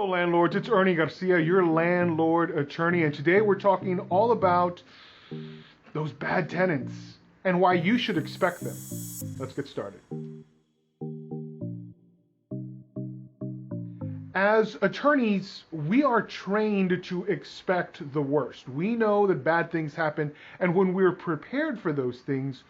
Hello, landlords. It's Ernie Garcia, your landlord attorney, and today we're talking all about those bad tenants and why you should expect them. Let's get started. As attorneys, we are trained to expect the worst. We know that bad things happen, and when we're prepared for those things,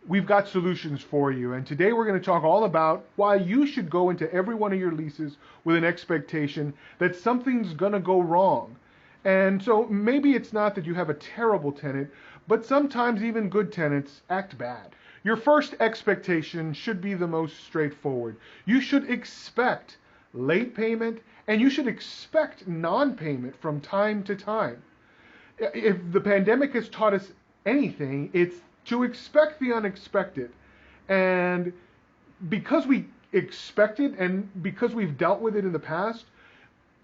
we've got solutions for you. And today we're going to talk all about why you should go into every one of your leases with an expectation that something's going to go wrong. And so maybe it's not that you have a terrible tenant, but sometimes even good tenants act bad. Your first expectation should be the most straightforward. You should expect late payment, and you should expect non-payment from time to time. If the pandemic has taught us anything, it's to expect the unexpected. And because we expect it and because we've dealt with it in the past,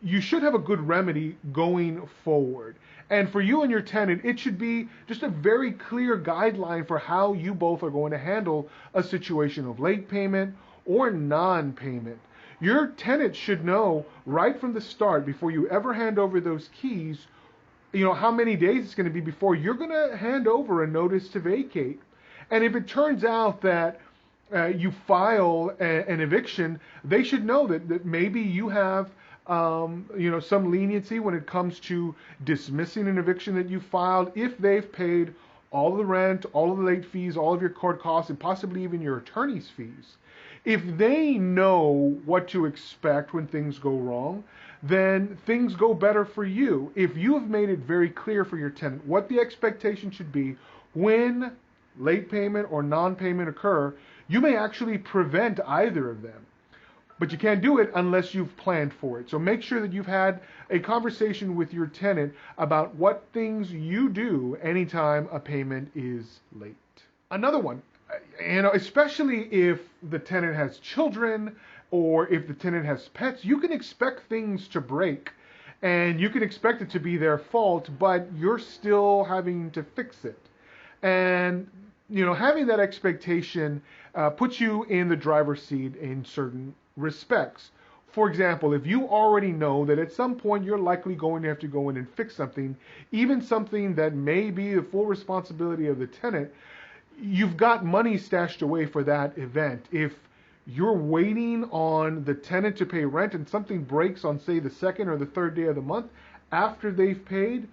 you should have a good remedy going forward. And for you and your tenant, it should be just a very clear guideline for how you both are going to handle a situation of late payment or non-payment. Your tenant should know right from the start, before you ever hand over those keys, how many days it's going to be before you're going to hand over a notice to vacate. And if it turns out that you file an eviction, they should know that maybe you have some leniency when it comes to dismissing an eviction that you filed if they've paid all of the rent, all of the late fees, all of your court costs, and possibly even your attorney's fees. If they know what to expect when things go wrong, then things go better for you. If you have made it very clear for your tenant what the expectation should be when late payment or non-payment occur, you may actually prevent either of them. But you can't do it unless you've planned for it. So make sure that you've had a conversation with your tenant about what things you do anytime a payment is late. Another one, especially if the tenant has children or if the tenant has pets, you can expect things to break and you can expect it to be their fault, but you're still having to fix it. And having that expectation puts you in the driver's seat in certain respects. For example, if you already know that at some point you're likely going to have to go in and fix something, even something that may be the full responsibility of the tenant, you've got money stashed away for that event. If you're waiting on the tenant to pay rent and something breaks on, say, the second or the third day of the month after they've paid,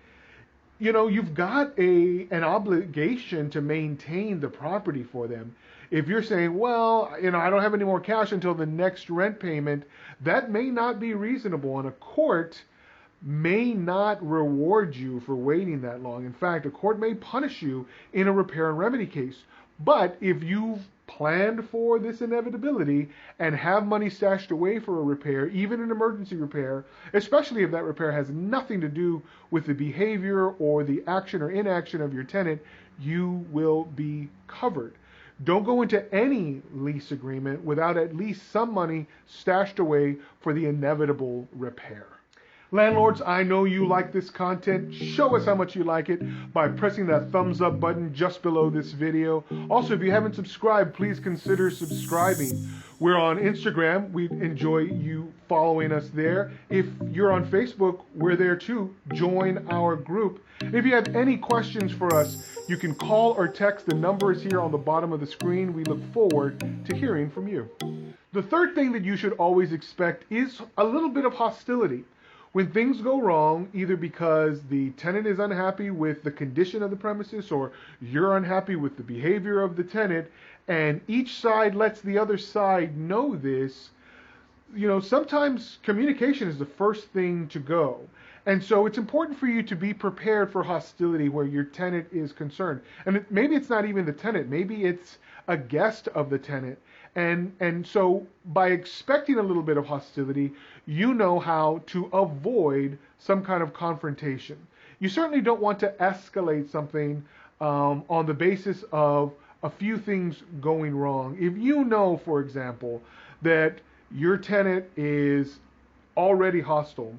you've got an obligation to maintain the property for them. If you're saying, well, I don't have any more cash until the next rent payment, that may not be reasonable, and a court may not reward you for waiting that long. In fact, a court may punish you in a repair and remedy case. But if you've planned for this inevitability and have money stashed away for a repair, even an emergency repair, especially if that repair has nothing to do with the behavior or the action or inaction of your tenant, you will be covered. Don't go into any lease agreement without at least some money stashed away for the inevitable repair. Landlords, I know you like this content. Show us how much you like it by pressing that thumbs up button just below this video. Also, if you haven't subscribed, please consider subscribing. We're on Instagram. We'd enjoy you following us there. If you're on Facebook, we're there too. Join our group. If you have any questions for us, you can call or text. The number is here on the bottom of the screen. We look forward to hearing from you. The third thing that you should always expect is a little bit of hostility. When things go wrong, either because the tenant is unhappy with the condition of the premises or you're unhappy with the behavior of the tenant, and each side lets the other side know this, sometimes communication is the first thing to go. And so it's important for you to be prepared for hostility where your tenant is concerned. And maybe it's not even the tenant, maybe it's a guest of the tenant. And so by expecting a little bit of hostility, you know how to avoid some kind of confrontation. You certainly don't want to escalate something on the basis of a few things going wrong. If you know, for example, that your tenant is already hostile,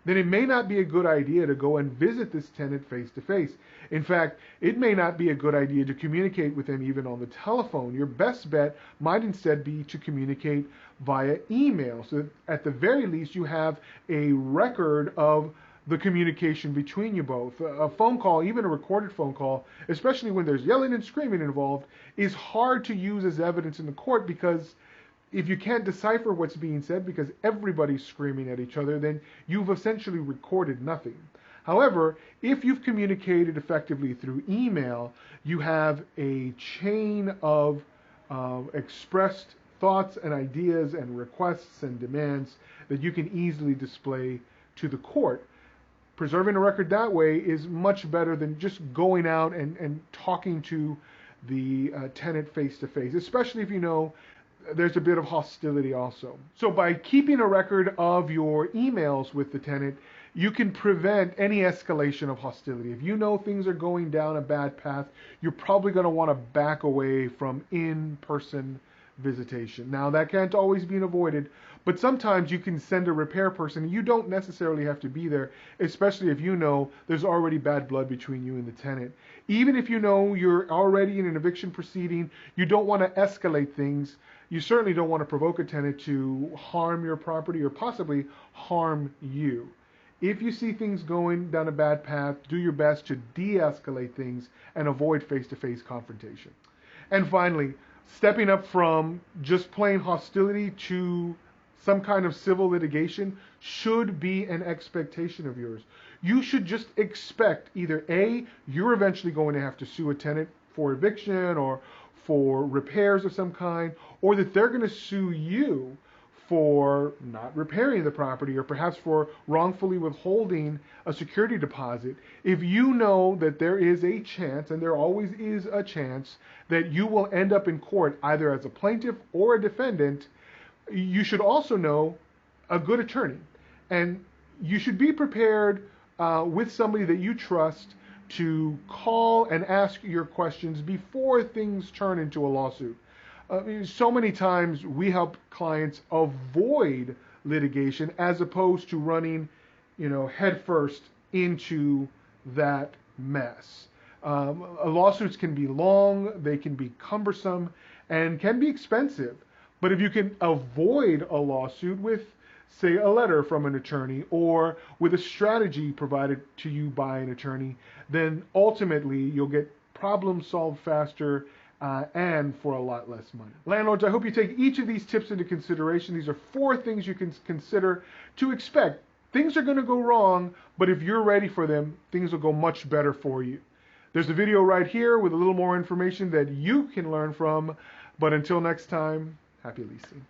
then it may not be a good idea to go and visit this tenant face to face. In fact, it may not be a good idea to communicate with them even on the telephone. Your best bet might instead be to communicate via email. So at the very least, you have a record of the communication between you both. A phone call, even a recorded phone call, especially when there's yelling and screaming involved, is hard to use as evidence in the court, because if you can't decipher what's being said because everybody's screaming at each other, then you've essentially recorded nothing. However, if you've communicated effectively through email, you have a chain of expressed thoughts and ideas and requests and demands that you can easily display to the court. Preserving a record that way is much better than just going out and talking to the tenant face to face, especially if you know there's a bit of hostility also. So by keeping a record of your emails with the tenant, you can prevent any escalation of hostility. If you know things are going down a bad path, you're probably going to want to back away from in-person visitation. Now, that can't always be avoided, but sometimes you can send a repair person. You don't necessarily have to be there, especially if you know there's already bad blood between you and the tenant. Even if you know you're already in an eviction proceeding, you don't want to escalate things. You certainly don't want to provoke a tenant to harm your property or possibly harm you. If you see things going down a bad path, do your best to de-escalate things and avoid face-to-face confrontation. And finally, stepping up from just plain hostility to some kind of civil litigation should be an expectation of yours. You should just expect either A, you're eventually going to have to sue a tenant for eviction or for repairs of some kind, or that they're going to sue you for not repairing the property or perhaps for wrongfully withholding a security deposit. If you know that there is a chance, and there always is a chance, that you will end up in court either as a plaintiff or a defendant, you should also know a good attorney. And you should be prepared with somebody that you trust to call and ask your questions before things turn into a lawsuit. So many times we help clients avoid litigation as opposed to running, headfirst into that mess. Lawsuits can be long, they can be cumbersome, and can be expensive. But if you can avoid a lawsuit with, say, a letter from an attorney or with a strategy provided to you by an attorney, then ultimately you'll get problems solved faster and for a lot less money. Landlords, I hope you take each of these tips into consideration. These are 4 things you can consider to expect. Things are going to go wrong, but if you're ready for them, things will go much better for you. There's a video right here with a little more information that you can learn from. But until next time, happy leasing.